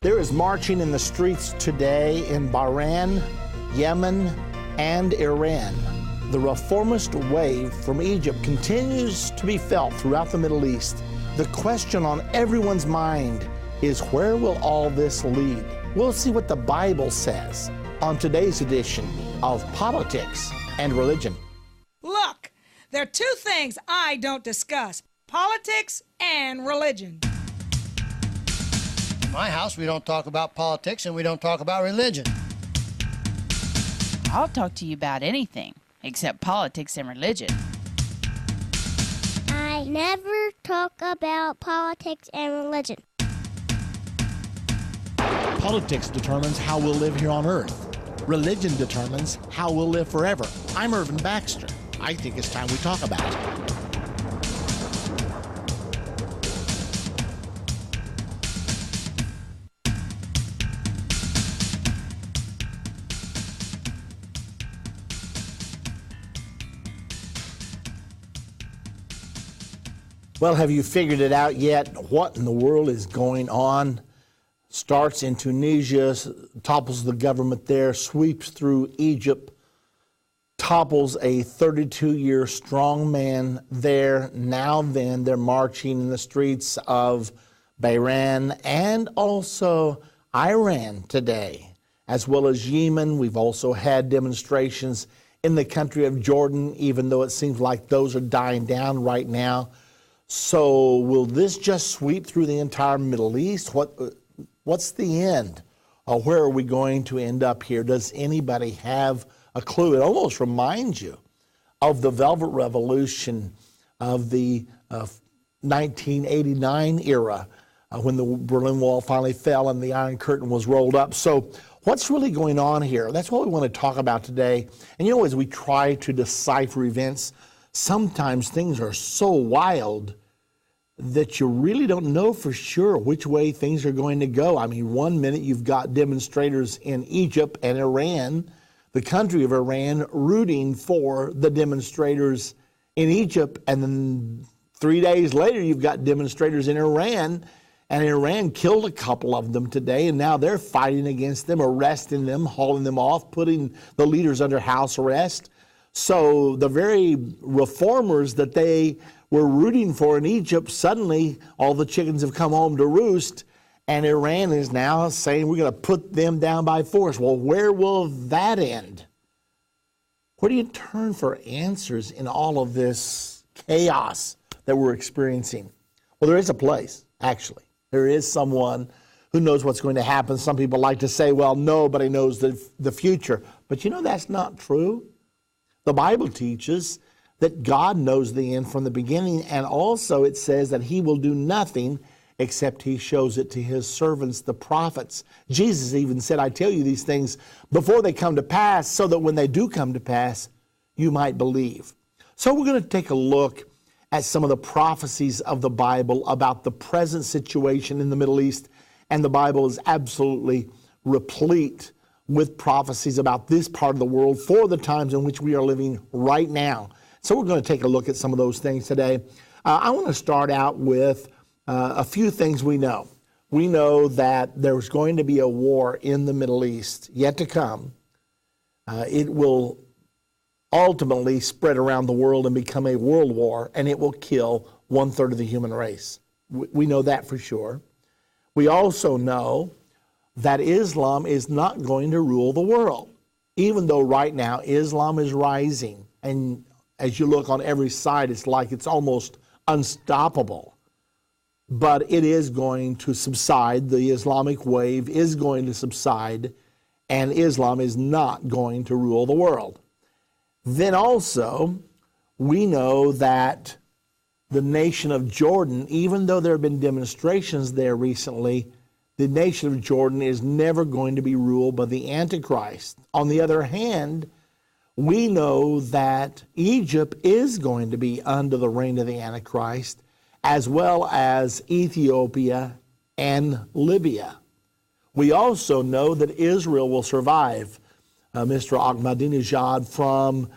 There is marching in the streets today in Bahrain, Yemen, and Iran. The reformist wave from Egypt continues to be felt throughout the Middle East. The question on everyone's mind is, where will all this lead? We'll see what the Bible says on today's edition of Politics and Religion. Look, there are two things I don't discuss: politics and religion. In my house, we don't talk about politics and we don't talk about religion. I'll talk to you about anything except politics and religion. I never talk about politics and religion. Politics determines how we'll live here on earth. Religion determines how we'll live forever. I'm Irvin Baxter. I think it's time we talk about it. Well, have you figured it out yet? What in the world is going on? Starts in Tunisia, topples the government there, sweeps through Egypt, topples a 32-year strong man there. Now then, they're marching in the streets of Bahrain and also Iran today, as well as Yemen. We've also had demonstrations in the country of Jordan, even though it seems like those are dying down right now. So will this just sweep through the entire Middle East? What's the end? Where are we going to end up here? Does anybody have a clue? It almost reminds you of the Velvet Revolution of the 1989 era, when the Berlin Wall finally fell and the Iron Curtain was rolled up. So what's really going on here? That's what we want to talk about today. And you know, as we try to decipher events, sometimes things are so wild that you really don't know for sure which way things are going to go. I mean, one minute you've got demonstrators in Egypt and Iran, the country of Iran, rooting for the demonstrators in Egypt, and then 3 days later you've got demonstrators in Iran, and Iran killed a couple of them today, and now they're fighting against them, arresting them, hauling them off, putting the leaders under house arrest. So the very reformers that they were rooting for in Egypt, suddenly all the chickens have come home to roost, and Iran is now saying we're going to put them down by force. Well, where will that end? Where do you turn for answers in all of this chaos that we're experiencing? Well, there is a place, actually. There is someone who knows what's going to happen. Some people like to say, well, nobody knows the future. But you know, that's not true. The Bible teaches that God knows the end from the beginning, and also it says that he will do nothing except he shows it to his servants, the prophets. Jesus even said, I tell you these things before they come to pass, so that when they do come to pass, you might believe. So we're going to take a look at some of the prophecies of the Bible about the present situation in the Middle East, and the Bible is absolutely replete with prophecies about this part of the world for the times in which we are living right now. So we're going to take a look at some of those things today. I want to start out with a few things we know. We know that there's going to be a war in the Middle East yet to come. It will ultimately spread around the world and become a world war, and it will kill 1/3 of the human race. We know that for sure. We also know that Islam is not going to rule the world, even though right now Islam is rising. And as you look on every side, it's like it's almost unstoppable. But it is going to subside. The Islamic wave is going to subside, and Islam is not going to rule the world. Then also, we know that the nation of Jordan, even though there have been demonstrations there recently, the nation of Jordan is never going to be ruled by the Antichrist. On the other hand, we know that Egypt is going to be under the reign of the Antichrist, as well as Ethiopia and Libya. We also know that Israel will survive. Mr. Ahmadinejad from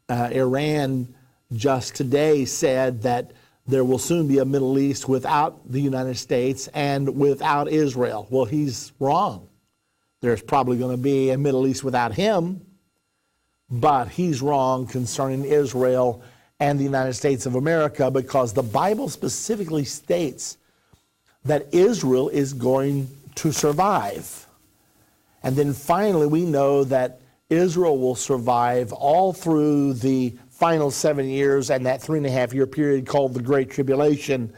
Iran just today said that there will soon be a Middle East without the United States and without Israel. Well, he's wrong. There's probably going to be a Middle East without him, but he's wrong concerning Israel and the United States of America, because the Bible specifically states that Israel is going to survive. And then finally, we know that Israel will survive all through the final 7 years and that 3.5-year period called the Great Tribulation.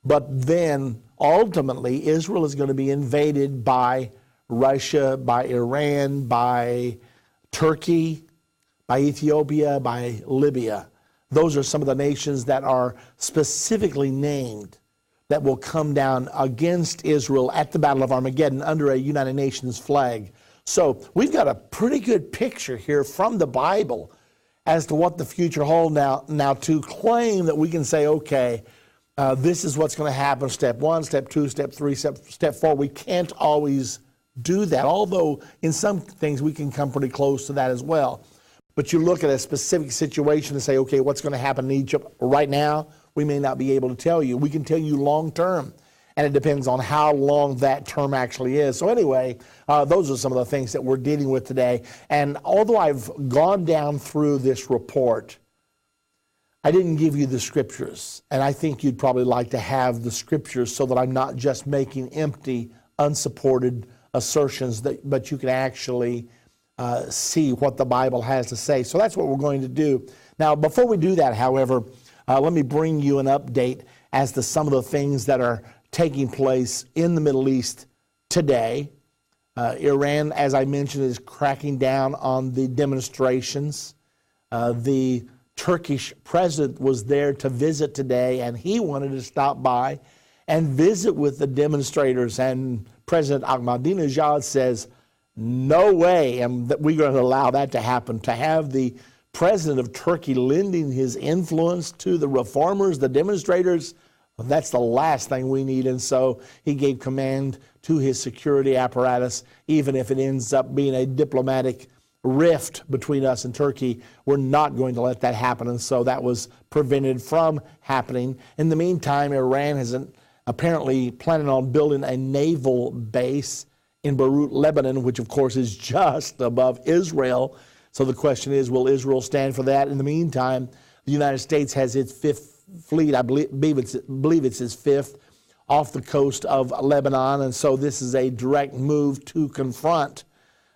But then ultimately, Israel is going to be invaded by Russia, by Iran, by Turkey, by Ethiopia, by Libya. Those are some of the nations that are specifically named that will come down against Israel at the Battle of Armageddon under a United Nations flag. So we've got a pretty good picture here from the Bible as to what the future holds. Now to claim that we can say, okay, this is what's going to happen, step 1, step 2, step 3, step 4, we can't always do that, although in some things we can come pretty close to that as well. But you look at a specific situation and say, okay, what's going to happen in Egypt right now? We may not be able to tell you. We can tell you long term, and it depends on how long that term actually is. So anyway, those are some of the things that we're dealing with today. And although I've gone down through this report, I didn't give you the scriptures. And I think you'd probably like to have the scriptures so that I'm not just making empty, unsupported assertions, but you can actually see what the Bible has to say. So that's what we're going to do. Now, before we do that, however, let me bring you an update as to some of the things that are taking place in the Middle East today. Iran, as I mentioned, is cracking down on the demonstrations. The Turkish president was there to visit today, and he wanted to stop by and visit with the demonstrators. And President Ahmadinejad says, no way am that we're going to allow that to happen. To have the president of Turkey lending his influence to the reformers, the demonstrators, that's the last thing we need. And so he gave command to his security apparatus, even if it ends up being a diplomatic rift between us and Turkey, we're not going to let that happen. And so that was prevented from happening. In the meantime, Iran has apparently planning on building a naval base in Beirut, Lebanon, which of course is just above Israel. So the question is, will Israel stand for that? In the meantime, the United States has its 5th fleet, I believe it's its 5th, off the coast of Lebanon. And so this is a direct move to confront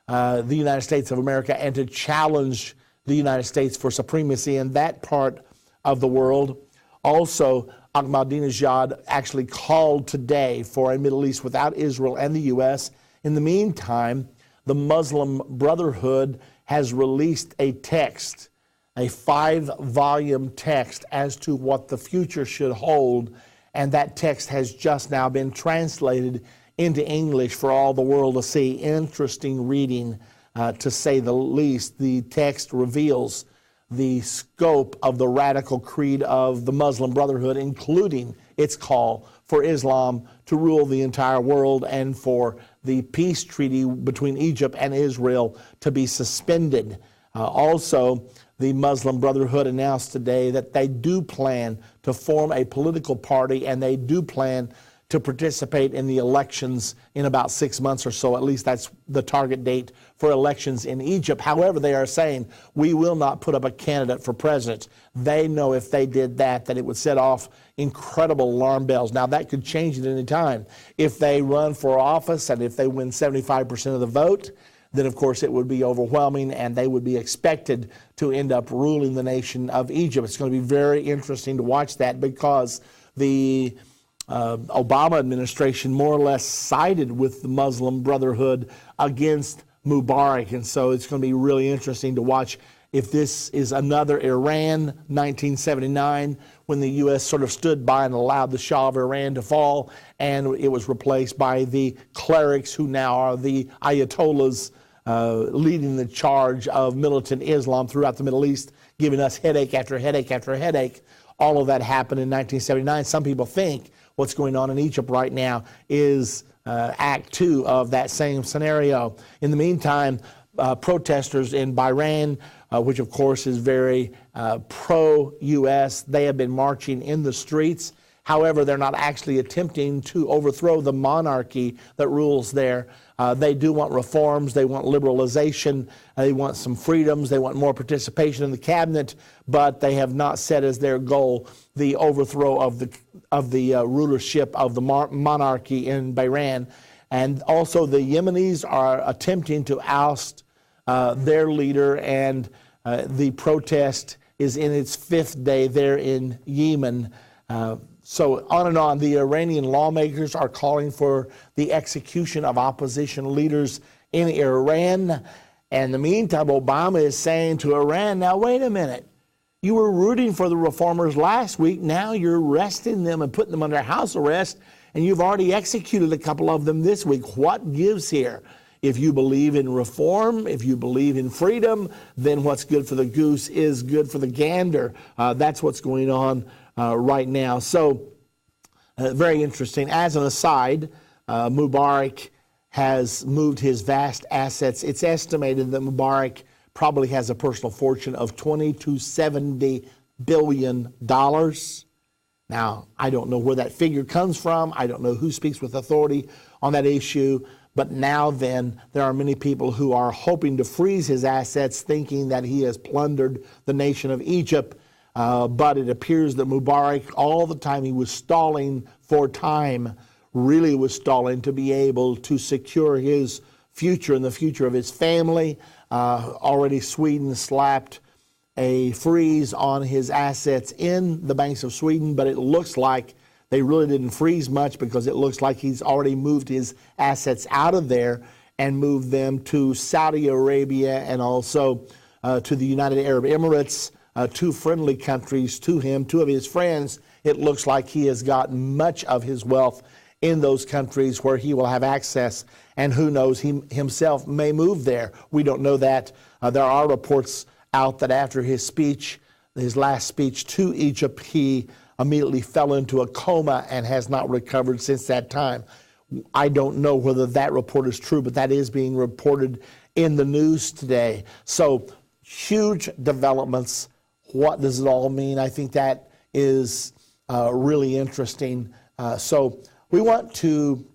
the United States of America and to challenge the United States for supremacy in that part of the world. Also, Ahmadinejad actually called today for a Middle East without Israel and the U.S. In the meantime, the Muslim Brotherhood has released a text, a 5-volume text as to what the future should hold. And that text has just now been translated into English for all the world to see. Interesting reading, to say the least. The text reveals the scope of the radical creed of the Muslim Brotherhood, including its call for Islam to rule the entire world and for the peace treaty between Egypt and Israel to be suspended. Also, the Muslim Brotherhood announced today that they do plan to form a political party, and they do plan to participate in the elections in about 6 months or so. At least that's the target date for elections in Egypt. However, they are saying, we will not put up a candidate for president. They know if they did that it would set off incredible alarm bells. Now, that could change at any time. If they run for office and if they win 75% of the vote, then of course it would be overwhelming and they would be expected to end up ruling the nation of Egypt. It's going to be very interesting to watch that, because the Obama administration more or less sided with the Muslim Brotherhood against Mubarak. And so it's going to be really interesting to watch if this is another Iran 1979, when the U.S. sort of stood by and allowed the Shah of Iran to fall, and it was replaced by the clerics who now are the Ayatollahs, leading the charge of militant Islam throughout the Middle East, giving us headache after headache after headache. All of that happened in 1979. Some people think what's going on in Egypt right now is Act 2 of that same scenario. In the meantime, protesters in Bahrain, which of course is very pro-U.S. They have been marching in the streets. However, they're not actually attempting to overthrow the monarchy that rules there. They do want reforms. They want liberalization. They want some freedoms. They want more participation in the cabinet, but they have not set as their goal the overthrow of the rulership of the monarchy in Bahrain. And also the Yemenis are attempting to oust their leader, and the protest is in its 5th day there in Yemen. So on and on, the Iranian lawmakers are calling for the execution of opposition leaders in Iran. And in the meantime, Obama is saying to Iran, now wait a minute. You were rooting for the reformers last week. Now you're arresting them and putting them under house arrest, and you've already executed a couple of them this week. What gives here? If you believe in reform, if you believe in freedom, then what's good for the goose is good for the gander. That's what's going on right now. So very interesting. As an aside, Mubarak has moved his vast assets. It's estimated that Mubarak probably has a personal fortune of $20 to $70 billion. Now, I don't know where that figure comes from. I don't know who speaks with authority on that issue. But now then, there are many people who are hoping to freeze his assets, thinking that he has plundered the nation of Egypt. But it appears that Mubarak, all the time he was stalling for time, really was stalling to be able to secure his future and the future of his family. Already Sweden slapped a freeze on his assets in the banks of Sweden, but it looks like they really didn't freeze much, because it looks like he's already moved his assets out of there and moved them to Saudi Arabia and also to the United Arab Emirates, 2 friendly countries to him, 2 of his friends. It looks like he has gotten much of his wealth in those countries where he will have access, and who knows, he himself may move there. We don't know that. There are reports out that after his speech, his last speech to Egypt, he immediately fell into a coma and has not recovered since that time. I don't know whether that report is true, but that is being reported in the news today. So huge developments. What does it all mean? I think that is really interesting. So we want to,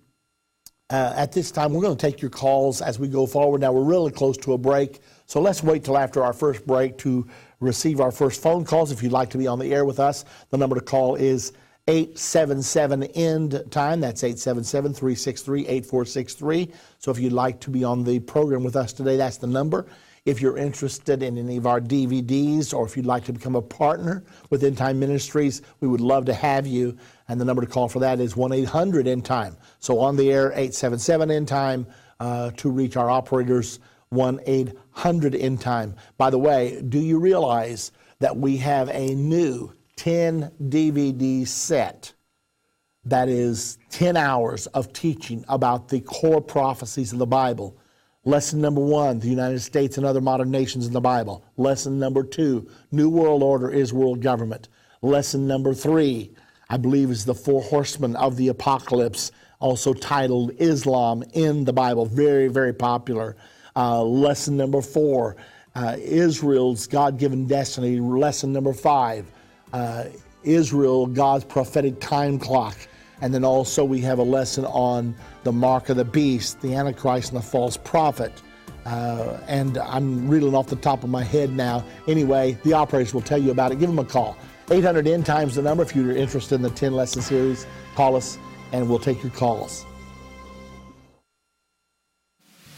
at this time, we're going to take your calls as we go forward. Now, we're really close to a break, so let's wait till after our first break to receive our first phone calls. If you'd like to be on the air with us, the number to call is 877-END-TIME. That's 877-363-8463. So if you'd like to be on the program with us today, that's the number. If you're interested in any of our DVDs, or if you'd like to become a partner with Endtime Ministries, we would love to have you. And the number to call for that is 1-800-END-TIME. So on the air, 877-END-TIME. To reach our operators, 1-800-END-TIME. By the way, do you realize that we have a new 10 DVD set that is 10 hours of teaching about the core prophecies of the Bible? Lesson number 1, the United States and other modern nations in the Bible. Lesson number 2, New World Order is world government. Lesson number 3, I believe, is the 4 horsemen of the apocalypse, also titled Islam in the Bible. Very, very popular. Lesson number 4, Israel's God-given destiny. Lesson number 5, Israel, God's prophetic time clock. And then also we have a lesson on the mark of the beast, the Antichrist, and the false prophet. And I'm reeling off the top of my head now. Anyway, the operators will tell you about it. Give them a call. 800-END-TIME is the number. If you're interested in the 10-lesson series, call us and we'll take your calls.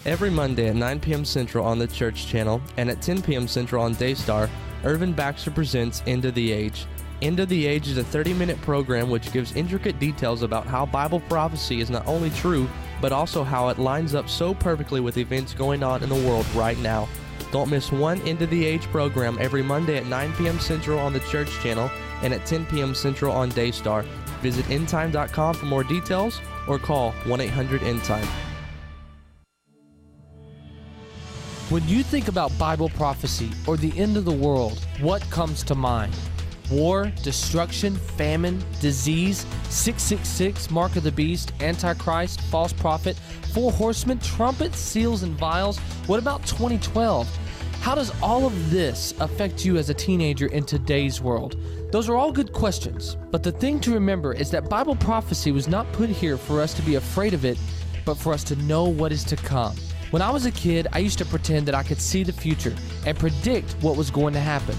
Every Monday at 9 p.m. Central on the Church Channel and at 10 p.m. Central on Daystar, Irvin Baxter presents End of the Age. End of the Age is a 30-minute program which gives intricate details about how Bible prophecy is not only true, but also how it lines up so perfectly with events going on in the world right now. Don't miss one End of the Age program every Monday at 9 p.m. Central on the Church Channel and at 10 p.m. Central on Daystar. Visit endtime.com for more details or call 1-800-END-TIME. When you think about Bible prophecy or the end of the world, what comes to mind? war, destruction, famine, disease, 666, mark of the beast, antichrist, false prophet, 4 horsemen, trumpets, seals, and vials. What about 2012? How does all of this affect you as a teenager in today's world? Those are all good questions, but the thing to remember is that Bible prophecy was not put here for us to be afraid of it, but for us to know what is to come. When I was a kid, I used to pretend that I could see the future and predict what was going to happen.